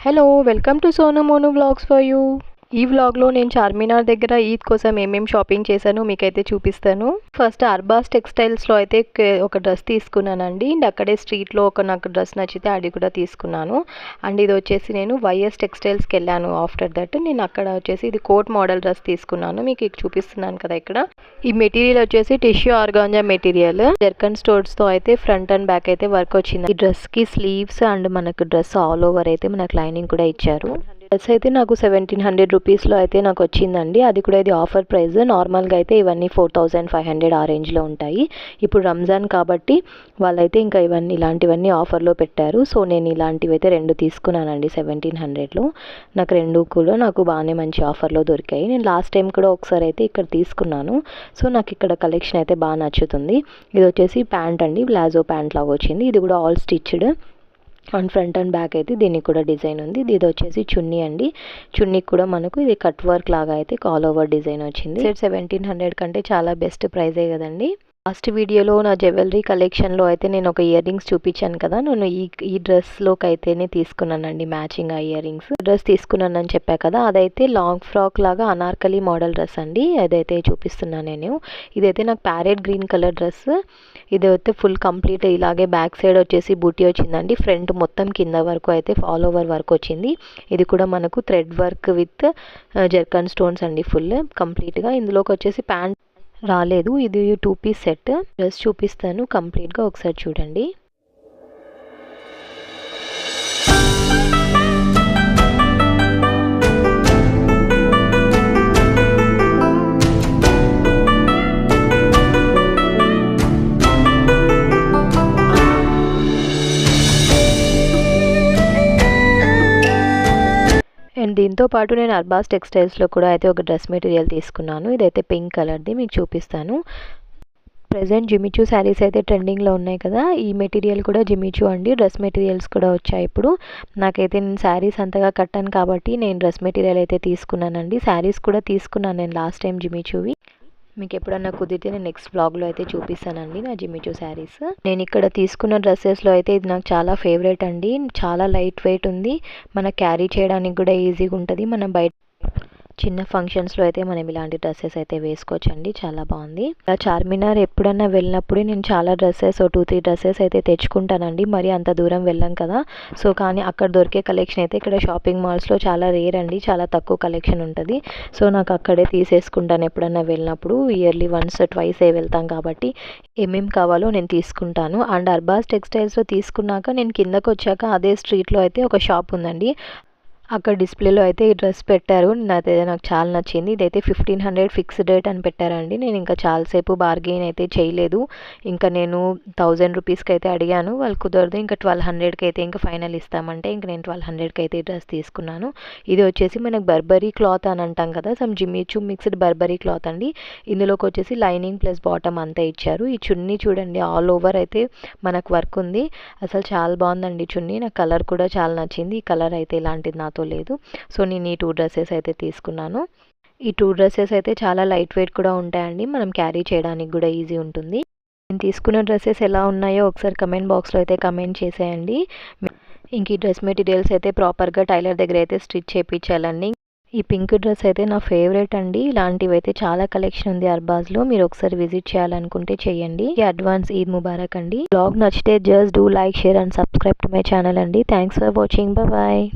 Hello welcome to Sonu Monu vlogs for you. ఈ వ్లాగ్లో నేను చార్మినార్ దగ్గర ఈద్ కోసం ఏమేమి షాపింగ్ చేశానో మీకైతే చూపిస్తాను. ఫస్ట్ అర్బాస్ టెక్స్టైల్స్లో అయితే ఒక డ్రెస్ తీసుకున్నానండి. అండ్ అక్కడే స్ట్రీట్లో నాకు డ్రెస్ నచ్చితే అది కూడా తీసుకున్నాను. అండ్ ఇది వచ్చేసి నేను వైఎస్ టెక్స్టైల్స్కి వెళ్ళాను. ఆఫ్టర్ దట్ నేను అక్కడ వచ్చేసి ఇది కోట్ మోడల్ డ్రెస్ తీసుకున్నాను. మీకు చూపిస్తున్నాను కదా ఇక్కడ. ఈ మెటీరియల్ వచ్చేసి టిష్యూ ఆర్గాంజా మెటీరియల్. జర్కన్ స్టోర్స్తో అయితే ఫ్రంట్ అండ్ బ్యాక్ అయితే వర్క్ వచ్చింది. ఈ డ్రెస్కి స్లీవ్స్ అండ్ మనకు డ్రెస్ ఆల్ ఓవర్ అయితే మనకు లైనింగ్ కూడా ఇచ్చారు. డ్రెస్ అయితే నాకు 1700 రూపీస్లో అయితే నాకు వచ్చిందండి. అది కూడా ఇది ఆఫర్ ప్రైస్. నార్మల్గా అయితే ఇవన్నీ 4500 ఆ రేంజ్లో ఉంటాయి. ఇప్పుడు రంజాన్ కాబట్టి వాళ్ళైతే ఇంకా ఇలాంటివన్నీ ఆఫర్లో పెట్టారు. సో నేను ఇలాంటివి అయితే 2 తీసుకున్నానండి 1700లో. నాకు 2 కూడా బాగానే మంచి ఆఫర్లో దొరికాయి. నేను లాస్ట్ టైం కూడా ఒకసారి అయితే ఇక్కడ తీసుకున్నాను. సో నాకు ఇక్కడ కలెక్షన్ అయితే బాగా నచ్చుతుంది. ఇది వచ్చేసి ప్యాంట్ అండి, ప్లాజో ప్యాంట్ లాగా వచ్చింది. ఇది కూడా all stitched and front and back అయితే దీనికి కూడా డిజైన్ ఉంది. ఇది వచ్చేసి చున్నీ అండి. చున్నీకి కూడా మనకు ఇది కట్ వర్క్ లాగా అయితే ఆల్ ఓవర్ డిజైన్ వచ్చింది. 1700 కంటే చాలా బెస్ట్ ప్రైజే కదండి. లాస్ట్ వీడియోలో నా జ్యువెలరీ కలెక్షన్లో అయితే నేను ఒక ఇయర్ రింగ్స్ చూపించాను కదా. నేను ఈ డ్రెస్లోకి అయితేనే తీసుకున్నానండి మ్యాచింగ్ ఆ ఇయర్ రింగ్స్. డ్రెస్ తీసుకున్నానని చెప్పా కదా, అదైతే లాంగ్ ఫ్రాక్ లాగా అనార్కలి మోడల్ డ్రెస్ అండి. అదైతే చూపిస్తున్నాను నేను. ఇదైతే నాకు ప్యారెట్ గ్రీన్ కలర్ డ్రెస్. ఇదైతే ఫుల్ కంప్లీట్ ఇలాగే బ్యాక్ సైడ్ వచ్చేసి బూటీ వచ్చిందండి. ఫ్రంట్ మొత్తం కింద వరకు అయితే ఆల్ ఓవర్ వర్క్ వచ్చింది. ఇది కూడా మనకు thread work with zircon stones అండి ఫుల్ కంప్లీట్గా. ఇందులోకి వచ్చేసి ప్యాంట్ రాలేదు. ఇది 2 పీస్ సెట్. డ్రెస్ చూపిస్తాను కంప్లీట్గా, ఒకసారి చూడండి. అండ్ దీంతో పాటు నేను అర్బాస్ టెక్స్టైల్స్లో కూడా అయితే ఒక డ్రెస్ మెటీరియల్ తీసుకున్నాను. ఇదైతే పింక్ కలర్ది, మీకు చూపిస్తాను. ప్రజెంట్ జిమిచూ శారీస్ అయితే ట్రెండింగ్లో ఉన్నాయి కదా. ఈ మెటీరియల్ కూడా జిమిచూ అండి. డ్రెస్ మెటీరియల్స్ కూడా వచ్చాయి ఇప్పుడు. నాకైతే నేను శారీస్ అంతగా కట్టాను కాబట్టి నేను డ్రెస్ మెటీరియల్ అయితే తీసుకున్నానండి. శారీస్ కూడా తీసుకున్నాను నేను లాస్ట్ టైం జిమిచూవి. మీకు ఎప్పుడన్నా కుదిరితే నేను నెక్స్ట్ బ్లాగ్లో అయితే చూపిస్తానండి నా జిమిచూ శారీస్. నేను ఇక్కడ తీసుకున్న డ్రెస్సెస్లో అయితే ఇది నాకు చాలా ఫేవరెట్ అండి. చాలా లైట్ వెయిట్ ఉంది, మనకు క్యారీ చేయడానికి కూడా ఈజీగా ఉంటుంది. మనం బయట చిన్న ఫంక్షన్స్లో అయితే మనం ఇలాంటి డ్రెస్సెస్ అయితే వేసుకోవచ్చండి. చాలా బాగుంది. చార్మినార్ ఎప్పుడన్నా వెళ్ళినప్పుడు నేను చాలా డ్రెస్సెస్ 2-3 డ్రెస్సెస్ అయితే తెచ్చుకుంటానండి. మరి అంత దూరం వెళ్ళాం కదా. సో కానీ అక్కడ దొరికే కలెక్షన్ అయితే ఇక్కడ షాపింగ్ మాల్స్లో చాలా రేర్ అండి. చాలా తక్కువ కలెక్షన్ ఉంటుంది. సో నాకు అక్కడే తీసేసుకుంటాను ఎప్పుడన్నా వెళ్ళినప్పుడు. ఇయర్లీ వన్స్ ట్వైస్ వెళ్తాం కాబట్టి ఏమేమి కావాలో నేను తీసుకుంటాను. అండ్ అర్బాస్ టెక్స్టైల్స్లో తీసుకున్నాక నేను కిందకు వచ్చాక అదే స్ట్రీట్లో అయితే ఒక షాప్ ఉందండి. అక్కడ డిస్ప్లేలో అయితే ఈ డ్రెస్ పెట్టారు. నాకు చాలా నచ్చింది. ఇదైతే 1500 ఫిక్స్డ్ రేట్ అని పెట్టారండి. నేను ఇంకా చాలాసేపు బార్గెయిన్ అయితే చేయలేదు. ఇంకా నేను 1000 రూపీస్కి అయితే అడిగాను, వాళ్ళు కుదరదు ఇంకా 1200కి అయితే ఇంకా ఫైనల్ ఇస్తామంటే ఇంకా నేను 1200కి అయితే ఈ డ్రెస్ తీసుకున్నాను. ఇది వచ్చేసి మనకు బర్బరీ క్లాత్ అని అంటాం కదా, some Jimmy Choo mixed Burberry cloth అండి. ఇందులోకి వచ్చేసి లైనింగ్ ప్లస్ బాటమ్ అంతా ఇచ్చారు. ఈ చున్నీ చూడండి ఆల్ ఓవర్ అయితే మనకు వర్క్ ఉంది. అసలు చాలా బాగుందండి చున్నీ. నాకు కలర్ కూడా చాలా నచ్చింది. ఈ కలర్ అయితే ఇలాంటిది నాతో లేదు. సో నేను ఈ 2 డ్రెస్సెస్ అయితే తీసుకున్నాను. ఈ 2 డ్రెస్సెస్ అయితే చాలా లైట్ వెయిట్ కూడా ఉంటాయండి. మనం క్యారీ చేయడానికి కూడా ఈజీ ఉంటుంది. నేను తీసుకున్న డ్రెస్సెస్ ఎలా ఉన్నాయో ఒకసారి కమెంట్ బాక్స్లో అయితే కమెంట్ చేసేయండి. ఇంక ఈ డ్రెస్ మెటీరియల్స్ అయితే ప్రాపర్గా టైలర్ దగ్గర అయితే స్టిచ్ చేయించాలండి. ఈ పింక్ డ్రెస్ అయితే నా ఫేవరెట్ అండి. ఇలాంటివి అయితే చాలా కలెక్షన్ ఉంది అర్బాస్లో. మీరు ఒకసారి విజిట్ చేయాలనుకుంటే చేయండి. అడ్వాన్స్ ఈద్ ముబారక్ అండి. బ్లాగ్ నచ్చితే just do like, share and subscribe to my channel అండి. Thanks for watching. బాయ్.